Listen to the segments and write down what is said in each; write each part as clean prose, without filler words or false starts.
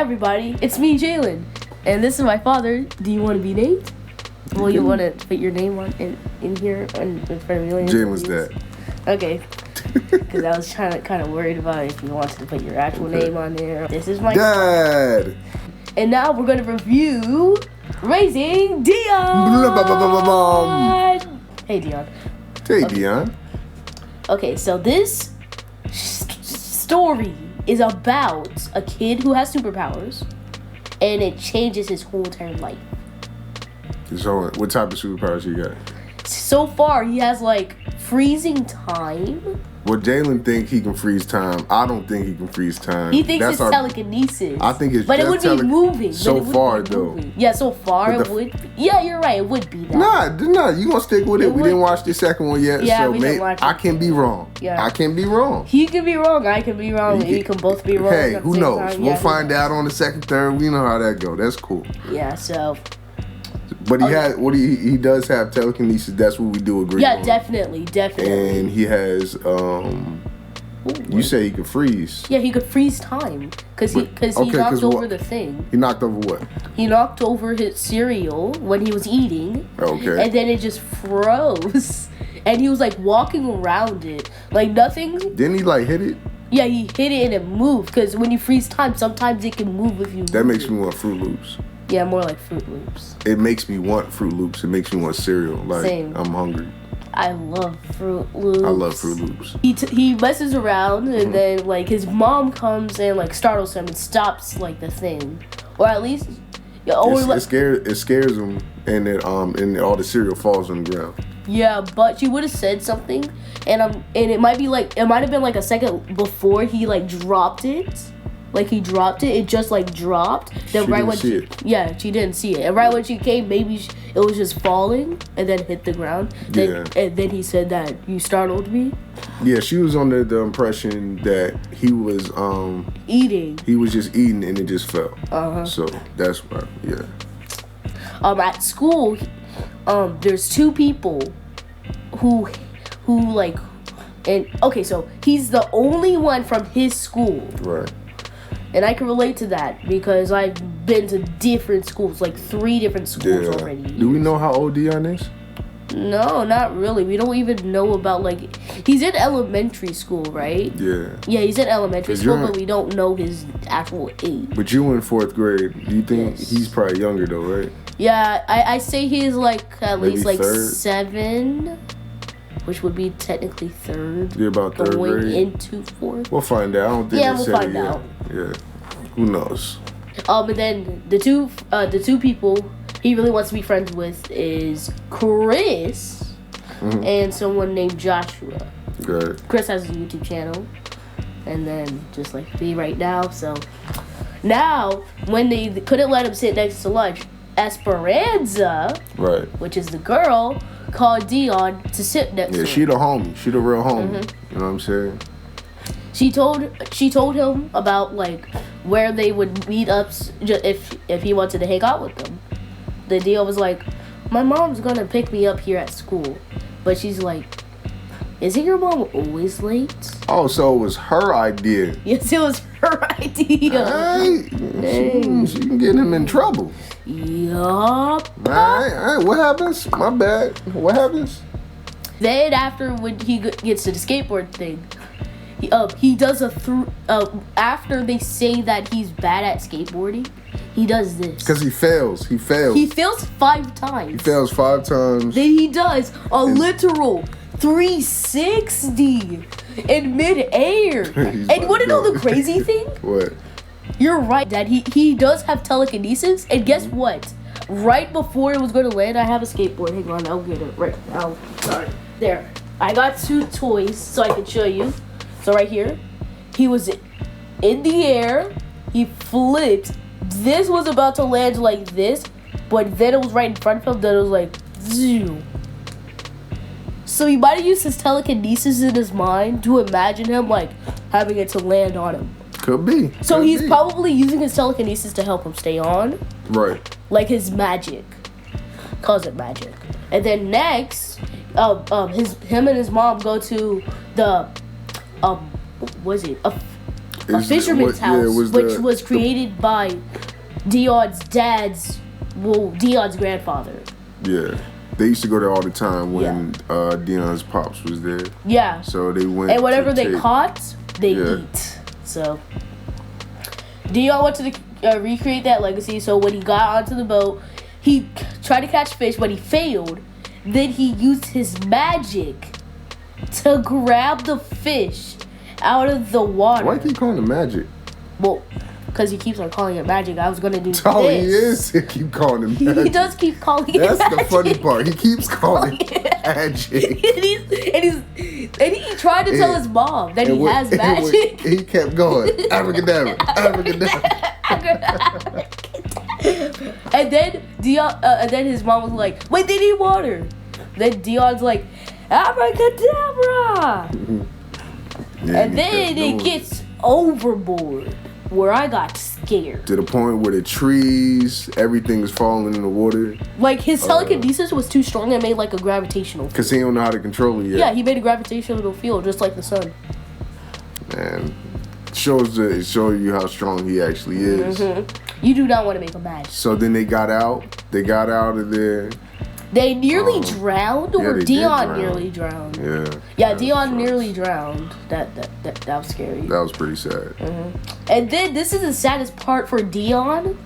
everybody, it's me, Jalen, and this is my father. Do you want to be named? Well, you want to put your name on in here in front of millions? Jalen's dad. Okay. Because I was kind of worried about if you wanted to put your actual name on there. This is my dad. And now we're going to review Raising Dion. Hey, Dion. Hey, okay. Dion. Okay, so this story is about a kid who has superpowers, and it changes his whole entire life. So, what type of superpowers you got? So far, he has like freezing time. Well, Jalen think he can freeze time. I don't think he can freeze time. He thinks it's telekinesis. I think it's but it would be moving. So far, though. Yeah, so far it would be. Yeah, you're right. It would be that. Nah. You gonna stick with it? We didn't watch the second one yet. Yeah, so we didn't watch it. I can be wrong. Yeah. I can be wrong. He can be wrong. I can be wrong. We can both be wrong. Hey, at the who same knows? time. We'll find out on the second, third. We know how that go. That's cool. Yeah. So. But he does have telekinesis. That's what we do agree on. Yeah, definitely. And he has you say he could freeze. Yeah, he could freeze time because he knocked over the thing. He knocked over what? He knocked over his cereal when he was eating. Okay. And then it just froze, and he was like walking around it like nothing. Didn't he like hit it? Yeah, he hit it and it moved because when you freeze time, sometimes it can move if you. That makes me want Fruit Loops. Yeah, more like Fruit Loops. It makes me want Fruit Loops. It makes me want cereal. Like, same. I'm hungry. I love Fruit Loops. I love Fruit Loops. He messes around and then like his mom comes and like startles him and stops like the thing, or at least. It scares him, and all the cereal falls on the ground. Yeah, but she would have said something, and it might have been like a second before he like dropped it. Like he dropped it, it just like dropped. Then she didn't see it. And right when she came, maybe it was just falling and then hit the ground. And then he said that you startled me. Yeah, she was under the impression that he was eating. He was just eating and it just fell. So that's why. Yeah. At school, there's two people who like, and okay, so he's the only one from his school. Right. And I can relate to that because I've been to different schools, like 3 different schools already. Do we know how old Dion is? No, not really. We don't even know about, like, he's in elementary school, right? Yeah. Yeah, he's in elementary school, but we don't know his actual age. But you in 4th grade. Do you think he's probably younger, though, right? Yeah, I say he's, like, at Maybe least, like, 3rd? 7, which would be technically 3rd. You're about 3rd going grade? into 4th. We'll find out. I don't think we'll find out. Yeah. Who knows? And then the two people he really wants to be friends with is Chris and someone named Joshua. Good. Chris has a YouTube channel, and then just like me right now. So now, when they couldn't let him sit next to lunch, Esperanza, right, which is the girl, called Dion to sit next to him. Yeah, she the homie. She the real homie. You know what I'm saying? She told him about like where they would meet up if he wanted to hang out with them. The deal was like, my mom's gonna pick me up here at school, but she's like, isn't your mom always late? Oh, so it was her idea. Yes, it was her idea. Hey, she can get him in trouble. Yup. All right. What happens? My bad. What happens? Then after when he gets to the skateboard thing, he does after they say that he's bad at skateboarding, he does this. Because he fails. He fails 5 times. He fails 5 times. Then he does a literal 360 in midair. And you want to know the crazy thing? What? You're right, Dad. He does have telekinesis. And guess what? Right before it was going to land, I have a skateboard. Hang on, I'll get it right now. Sorry. There. I got 2 toys so I can show you. So right here, he was in the air. He flipped. This was about to land like this, but then it was right in front of him. Then it was like, zoom. So he might have used his telekinesis in his mind to imagine him like having it to land on him. Could be. So he's probably using his telekinesis to help him stay on. Right. Like his magic. Calls it magic. And then next, him and his mom go to the, what was it? a fisherman's house, which was created by Dion's Dion's grandfather. Yeah. They used to go there all the time when Dion's pops was there. Yeah. So they went. And whatever they caught, they eat. So Dion wanted to recreate that legacy. So when he got onto the boat, he tried to catch fish, but he failed. Then he used his magic to grab the fish out of the water. Why do you keep calling it magic? Well, because he keeps on calling it magic. I was gonna do this. Oh, he is. He keep calling it magic. He does keep calling it magic. magic. That's the funny part. He keeps calling it magic. and he tried to tell his mom that he has magic. He kept going. Abracadabra. Abracadabra. And then and then his mom was like, "Wait, they need water." Then Dion's like, "Abracadabra!" And then it gets overboard, where I got scared. To the point where the trees, everything is falling in the water. Like his telekinesis was too strong and made like a gravitational field. Because he don't know how to control it yet. Yeah, he made a gravitational field just like the sun. Man, it shows you how strong he actually is. Mm-hmm. You do not want to make him mad. So then they got out. They got out of there. They nearly drowned, or they Dion nearly drowned. Yeah, Dion nearly drowned. That was scary. That was pretty sad. Mm-hmm. And then this is the saddest part for Dion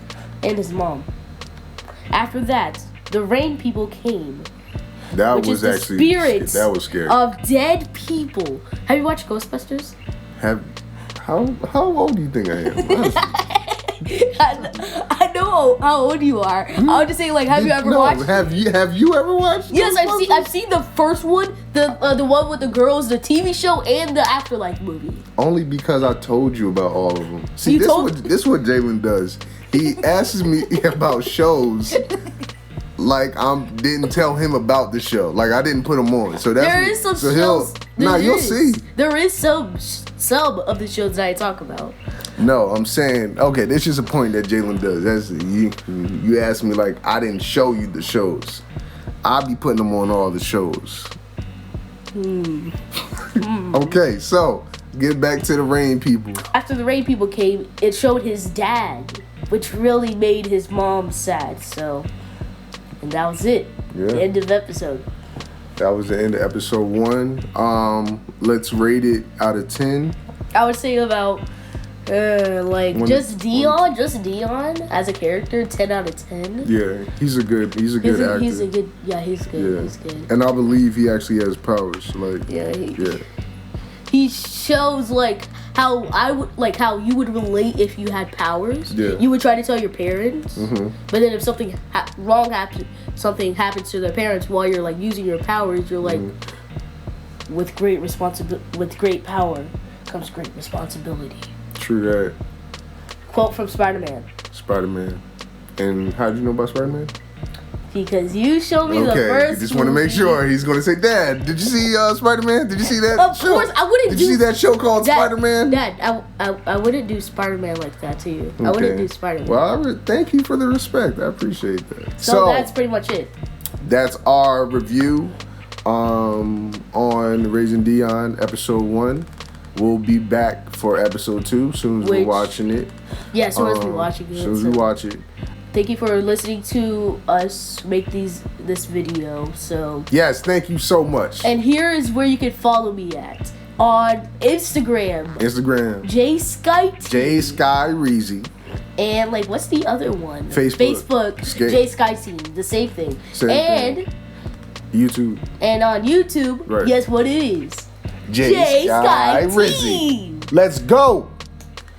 and his mom. After that, the rain people came. That which was is the actually spirits that was scary. Of dead people. Have you watched Ghostbusters? How old do you think I am? I know how old you are. I was just saying, like, have you ever watched? Have you ever watched? Yes, I've seen the first one, the one with the girls, the TV show, and the Afterlife movie. Only because I told you about all of them. See, this is what Jalen does. He asks me about shows. Like didn't tell him about the show. Like I didn't put him on. So that's there is some shows. You'll see. There is some of the shows that I talk about. No, I'm saying this is a point that Jalen does. That's you asked me like I didn't show you the shows. I'll be putting them on all the shows. Okay, so get back to the rain people. After the rain people came, it showed his dad, which really made his mom sad. So. And that was it. Yeah. The end of the episode. That was the end of episode 1. Let's rate it out of 10. I would say about Dion as a character, 10 out of 10. Yeah, he's a good actor. He's good. Yeah. He's good. And I believe he actually has powers. He shows how you would relate if you had powers. Yeah. You would try to tell your parents, but then if something wrong happens, something happens to their parents while you're like using your powers, you're like, with great power comes great responsibility. True that. Quote from Spider-Man. And how did you know about Spider-Man? Because you showed me the first. Just want to make sure. He's going to say, Dad, did you see Spider-Man? Did you see that Of show? course, I wouldn't. Did you see that show called Spider-Man? Dad, I wouldn't do Spider-Man like that to you. Okay. I wouldn't do Spider-Man. Well, thank you for the respect. I appreciate that. So that's pretty much it. That's our review on Raising Dion episode 1. We'll be back for episode 2 soon as we're watching it. Yeah, as soon as we're watching it. Soon as we watch it. Thank you for listening to us make this video. So yes, thank you so much. And here is where you can follow me at on Instagram. J Sky Reezy. And what's the other one? Facebook. J Sky Scene. The same thing. Thing. YouTube. And on YouTube, guess what it is? J Sky Reezy. Let's go.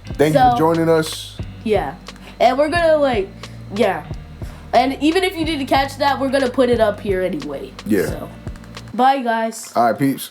Thank you for joining us. Yeah. And we're gonna and even if you didn't catch that, we're gonna put it up here anyway. Yeah. So, bye guys. All right, peeps.